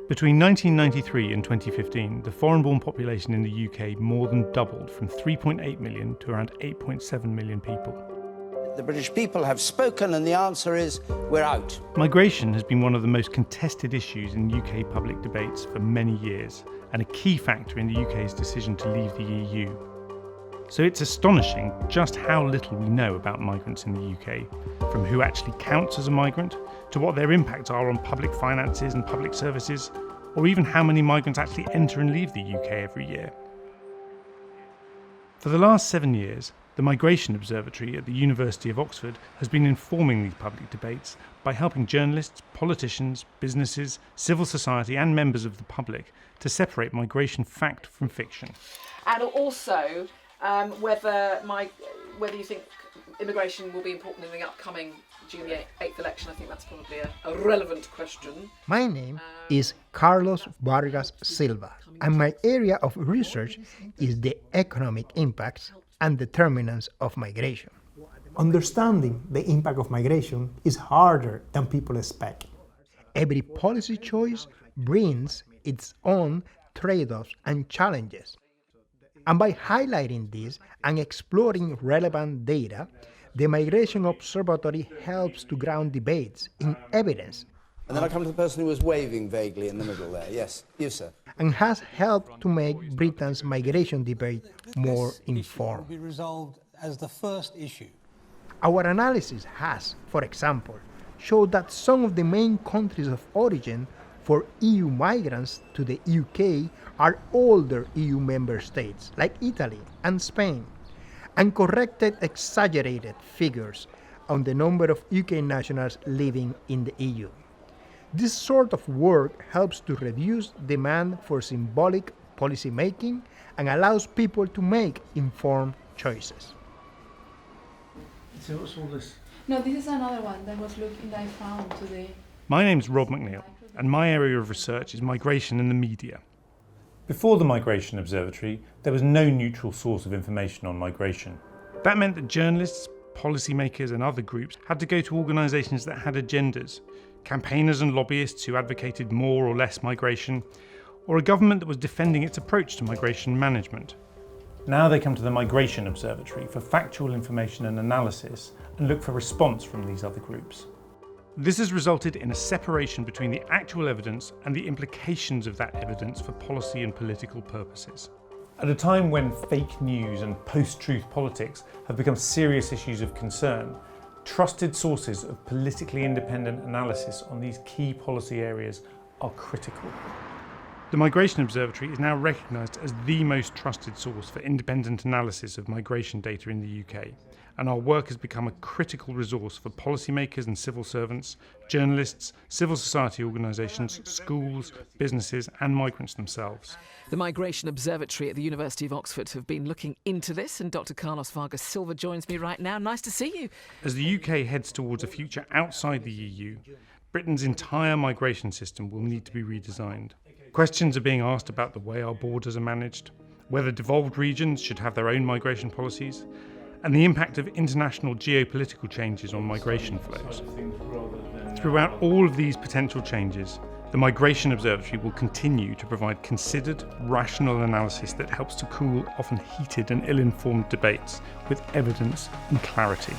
Between 1993 and 2015, the foreign-born population in the UK more than doubled from 3.8 million to around 8.7 million people. The British people have spoken and the answer is we're out. Migration has been one of the most contested issues in UK public debates for many years and a key factor in the UK's decision to leave the EU. So it's astonishing just how little we know about migrants in the UK, from who actually counts as a migrant, to what their impacts are on public finances and public services, or even how many migrants actually enter and leave the UK every year. For the last 7 years, the Migration Observatory at the University of Oxford has been informing these public debates by helping journalists, politicians, businesses, civil society and members of the public to separate migration fact from fiction. And also whether you think immigration will be important in the upcoming June the 8th election. I think that's probably a relevant question. My name is Carlos Vargas-Silva, and my area of research is the economic impacts and determinants of migration. Understanding the impact of migration is harder than people expect. Every policy choice brings its own trade-offs and challenges. And by highlighting this and exploring relevant data, the Migration Observatory helps to ground debates in evidence. And then I come to the person who was waving vaguely in the middle there. Yes, you sir. And has helped to make Britain's migration debate more informed. Will be resolved as the first issue. Our analysis has, for example, showed that some of the main countries of origin for EU migrants to the UK are older EU member states like Italy and Spain, and corrected exaggerated figures on the number of UK nationals living in the EU. This sort of work helps to reduce demand for symbolic policy making and allows people to make informed choices. So what's all this? No, this is another one that was looking that I found today. My name's Rob McNeil, and my area of research is migration and the media. Before the Migration Observatory, there was no neutral source of information on migration. That meant that journalists, policymakers and other groups had to go to organisations that had agendas, campaigners and lobbyists who advocated more or less migration, or a government that was defending its approach to migration management. Now they come to the Migration Observatory for factual information and analysis and look for response from these other groups. This has resulted in a separation between the actual evidence and the implications of that evidence for policy and political purposes. At a time when fake news and post-truth politics have become serious issues of concern, trusted sources of politically independent analysis on these key policy areas are critical. The Migration Observatory is now recognised as the most trusted source for independent analysis of migration data in the UK, and our work has become a critical resource for policymakers and civil servants, journalists, civil society organisations, schools, businesses and migrants themselves. The Migration Observatory at the University of Oxford have been looking into this, and Dr. Carlos Vargas-Silva joins me right now. Nice to see you. As the UK heads towards a future outside the EU, Britain's entire migration system will need to be redesigned. Questions are being asked about the way our borders are managed, whether devolved regions should have their own migration policies, and the impact of international geopolitical changes on migration flows. Throughout all of these potential changes, the Migration Observatory will continue to provide considered, rational analysis that helps to cool often heated and ill-informed debates with evidence and clarity.